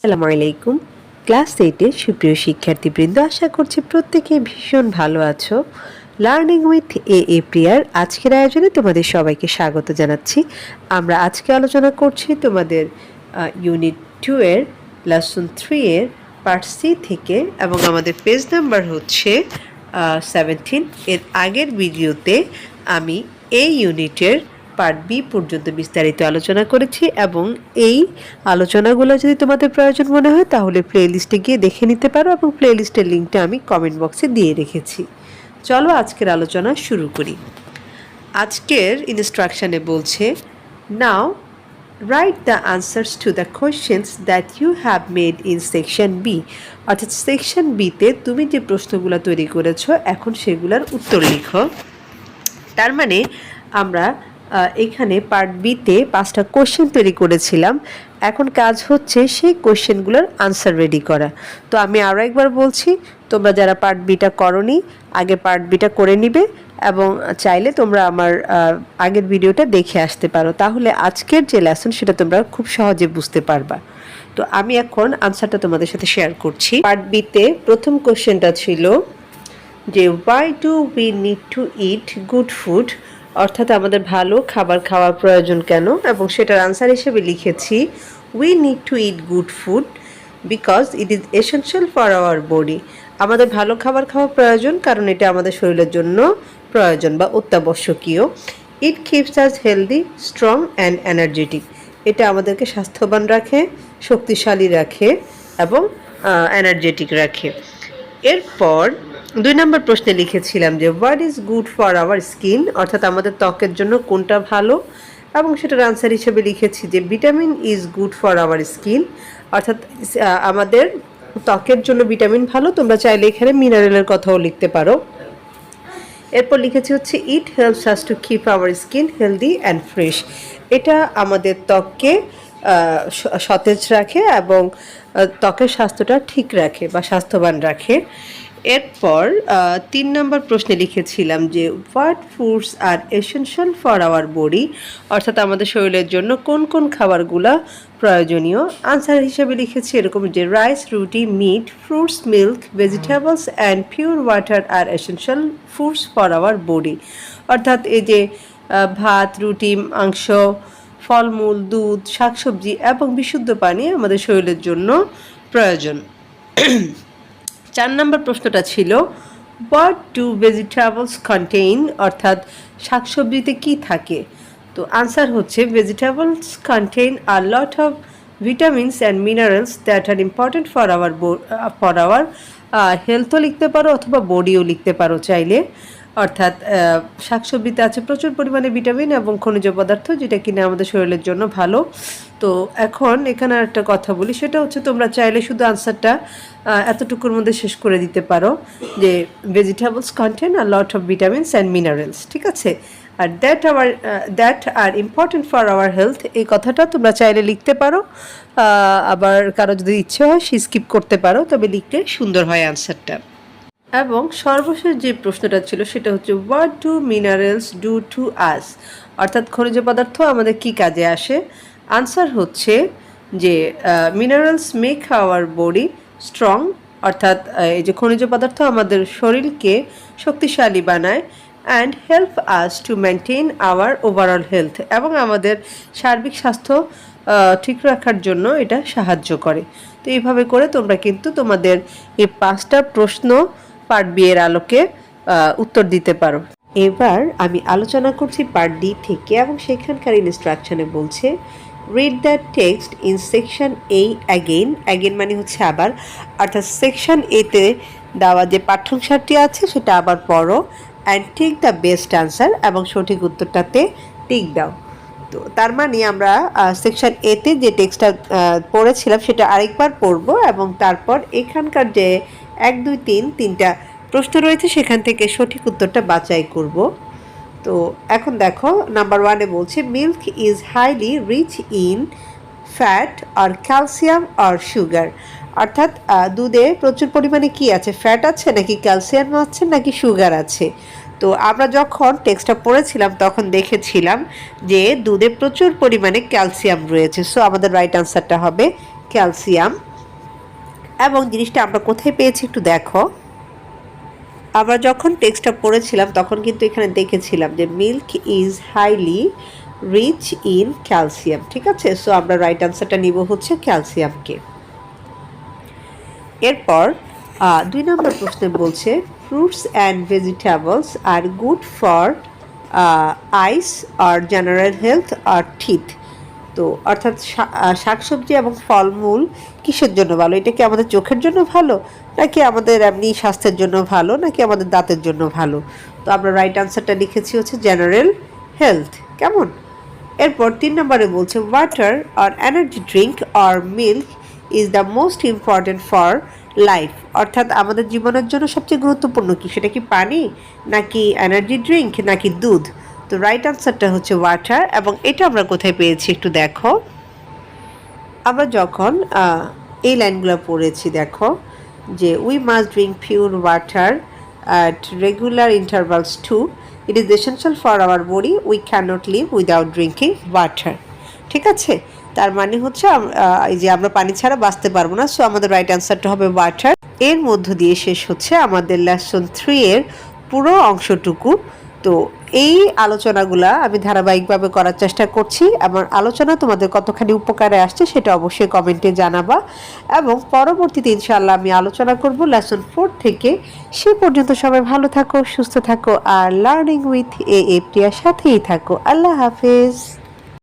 আসসালামু আলাইকুম। ক্লাস 8 সুপ্রিয় শিক্ষার্থীবৃন্দ, আশা করছি প্রত্যেকে ভীষণ ভালো আছো। লার্নিং উইথ এ প্রিয়ার আজকের আয়োজনে তোমাদের সবাইকে স্বাগত জানাচ্ছি। আমরা আজকে আলোচনা করছি তোমাদের ইউনিট 2 এর লেসন 3 এর পার্ট সি থেকে, এবং আমাদের পেজ নাম্বার হচ্ছে 17। এর আগের ভিডিওতে আমি এই ইউনিটের পার্ট বি পর্যন্ত বিস্তারিত আলোচনা করেছি, এবং এই আলোচনাগুলো যদি তোমাদের প্রয়োজন মনে হয় তাহলে প্লেলিস্টে গিয়ে দেখে নিতে পারো, এবং প্লেলিস্টের লিঙ্কটা আমি কমেন্ট বক্সে দিয়ে রেখেছি। চলো আজকের আলোচনা শুরু করি। আজকের ইনস্ট্রাকশনে বলছে, now write the answers to the questions that you have made in section B. অর্থাৎ সেকশন বিতে তুমি যে প্রশ্নগুলো তৈরি করেছো এখন সেগুলোর উত্তর লিখো। তার মানে আমরা এখানে পার্ট বিতে 5টা কোশ্চেন তৈরি করেছিলাম, এখন কাজ হচ্ছে সেই কোশ্চেনগুলোর আনসার রেডি করা। তো আমি আরও একবার বলছি, তোমরা যারা পার্ট বিটা করোনি আগে পার্ট বিটা করে নিবে, এবং চাইলে তোমরা আমার আগের ভিডিওটা দেখে আসতে পারো, তাহলে আজকের যে লেসন সেটা তোমরা খুব সহজে বুঝতে পারবা। তো আমি এখন আনসারটা তোমাদের সাথে শেয়ার করছি। পার্ট বিতে প্রথম কোশ্চেনটা ছিল যে why do we need to it good food, অর্থাৎ আমাদের ভালো খাবার খাওয়ার প্রয়োজন কেন, এবং সেটার আনসার হিসেবে লিখেছি we need to it good food because it is essential for our body. আমাদের ভালো খাবার খাওয়া প্রয়োজন কারণ এটা আমাদের শরীরের জন্য প্রয়োজন বা অত্যাবশ্যকীয়। It keeps us healthy, strong and energetic, এটা আমাদেরকে স্বাস্থ্যবান রাখে, শক্তিশালী রাখে এবং এনার্জেটিক রাখে। এরপর 2 নম্বর প্রশ্নে লিখেছিলাম যে what is good for our skin, অর্থাৎ আমাদের ত্বকের জন্য কোনটা ভালো, এবং সেটার আনসার হিসেবে লিখেছি যে vitamin is good for our skin, অর্থাৎ আমাদের ত্বকের জন্য ভিটামিন ভালো। তোমরা চাইলে এখানে মিনারেলের কথাও লিখতে পারো। এরপর লিখেছি হচ্ছে it helps us to keep our skin healthy and fresh, এটা আমাদের ত্বককে সতেজ রাখে এবং ত্বকের স্বাস্থ্যটা ঠিক রাখে বা স্বাস্থ্যবান রাখে। এরপর 3 নম্বর প্রশ্নে লিখেছিলাম যে what foods are essential for our body, অর্থাৎ আমাদের শরীরের জন্য কোন কোন খাবারগুলো প্রয়োজনীয়। আনসার হিসেবে লিখেছি এরকম যে rice, roti, meat, fruits, milk, vegetables and pure water are essential foods for our body, অর্থাৎ এই যে ভাত, রুটি, মাংস, ফলমূল, দুধ, শাকসবজি এবং বিশুদ্ধ পানি আমাদের শরীরের জন্য প্রয়োজন। 4 নম্বর প্রশ্নটা ছিল হোয়াট ডু ভেজিটেবলস কন্টেইন, অর্থাৎ শাকসবজিতে কি থাকে। তো আনসার হচ্ছে vegetables contain a lot of vitamins and minerals that are important for our হেলথও লিখতে পারো অথবা বডিও লিখতে পারো চাইলে। অর্থাৎ শাকসবজিতে আছে প্রচুর পরিমাণে ভিটামিন এবং খনিজ পদার্থ, যেটা কিনা আমাদের শরীরের জন্য ভালো। তো এখন এখানে একটা কথা বলি, সেটা হচ্ছে তোমরা চাইলে শুধু আনসারটা এতটুকুর মধ্যে শেষ করে দিতে পারো যে vegetables contain a lot of vitamins and minerals, ঠিক আছে। আর that are important for our health, এই কথাটা তোমরা চাইলে লিখতে পারো, আবার কারো যদি ইচ্ছে হয় সে স্কিপ করতে পারো, তবে লিখলে সুন্দর হয় আনসারটা। এবং সর্বশেষ যে প্রশ্নটা ছিল সেটা হচ্ছে what do minerals do to us, অর্থাৎ খনিজ পদার্থ আমাদের কি কাজে আসে। আনসার হচ্ছে যে minerals make our body strong, অর্থাৎ এই যে খনিজ পদার্থ আমাদের শরীরকে শক্তিশালী বানায়, and help us to maintain our overall health, এবং আমাদের সার্বিক স্বাস্থ্য ঠিক রাখার জন্য এটা সাহায্য করে। তো এইভাবে করে তোমরা কিন্তু তোমাদের এই 5টা প্রশ্ন পার্ট বি এর আলোকে উত্তর দিতে পারো। এবার আমি আলোচনা করছি পার্ট ডি থেকে, এবং সেখানকার ইনস্ট্রাকশনে বলছে read the text in section A again. Again মানে হচ্ছে আবার, অর্থাৎ সেকশন এতে দেওয়া যে পাঠ্যাংশটি আছে সেটা আবার পড়ো, and take the best answer, এবং সঠিক উত্তরটাতে টিক দাও। তো তার মানে আমরা সেকশন এতে যে টেক্সটটা পড়েছিলাম সেটা আরেকবার পড়বো, এবং তারপর এখানকার যে 1, 2, 3টা প্রশ্ন রয়েছে সেখান থেকে সঠিক উত্তরটা বাছাই করব। তো এখন দেখো নাম্বার 1-এ বলছে milk is highly rich in fat আর ক্যালসিয়াম আর সুগার, অর্থাৎ দুধে প্রচুর পরিমাণে কি আছে, ফ্যাট আছে নাকি ক্যালসিয়াম আছে নাকি সুগার আছে। তো আমরা যখন টেক্সটটা পড়েছিলাম তখন দেখেছিলাম যে দুধে প্রচুর পরিমাণে ক্যালসিয়াম রয়েছে, সো আমাদের রাইট আনসারটা হবে ক্যালসিয়াম। এবং জিনিসটা আমরা কোথায় পেয়েছি একটু দেখো। আমরা যখন টেক্সটটা পড়েছিলাম তখন কিন্তু এখানে দেখেছিলাম যে milk is highly rich in calcium. ঠিক আছে, সো আমরা রাইট আনসারটা নিব হচ্ছে ক্যালসিয়ামকে। এরপর 2 নম্বর প্রশ্নে বলছে fruits and vegetables are good for eyes আর জেনারেল হেলথ আর টিথ। তো অর্থাৎ শাকসবজি এবং ফলমূল কিসের জন্য ভালো? এটা কি আমাদের চোখের জন্য ভালো, নাকি আমাদের এমনি স্বাস্থ্যের জন্য ভালো, নাকি আমাদের দাঁতের জন্য ভালো? তো আমরা রাইট আনসারটা লিখেছি হচ্ছে জেনারেল হেলথ। কেমন? এরপর 3 নম্বরে বলছে ওয়াটার আর এনার্জি ড্রিঙ্ক আর milk is the most important for life. অর্থাৎ আমাদের জীবনের জন্য সবচেয়ে গুরুত্বপূর্ণ কি? সেটা কি পানি, নাকি এনার্জি ড্রিঙ্ক, নাকি দুধ? তো রাইট আনসারটা হচ্ছে ওয়াটার। এবং এটা আমরা কোথায় পেয়েছি একটু দেখো। আমরা যখন এই লাইনগুলো পড়েছি দেখো যে we must drink pure water at regular intervals to, it is essential for our body, we cannot live without drinking water. ঠিক আছে, তার মানে হচ্ছে এই যে আমরা পানি ছাড়া বাঁচতে পারবো না। সো আমাদের রাইট অ্যান্সারটা হবে ওয়াটার। এর মধ্য দিয়ে শেষ হচ্ছে আমাদের লেসন 3 এর পুরো অংশটুকু। তো এই আলোচনাগুলা আমি ধারাবাহিকভাবে করার চেষ্টা করছি। আমার আলোচনা তোমাদের কতখানি উপকারে আসছে সেটা অবশ্যই কমেন্টে জানাবা, এবং পরবর্তীতে ইনশাআল্লাহ আমি আলোচনা করব লেসন 4 থেকে। সে পর্যন্ত সবাই ভালো থাকো, সুস্থ থাকো, আর লার্নিং উইথ এ প্রিয়ার সাথেই থাকো। আল্লাহ হাফেজ।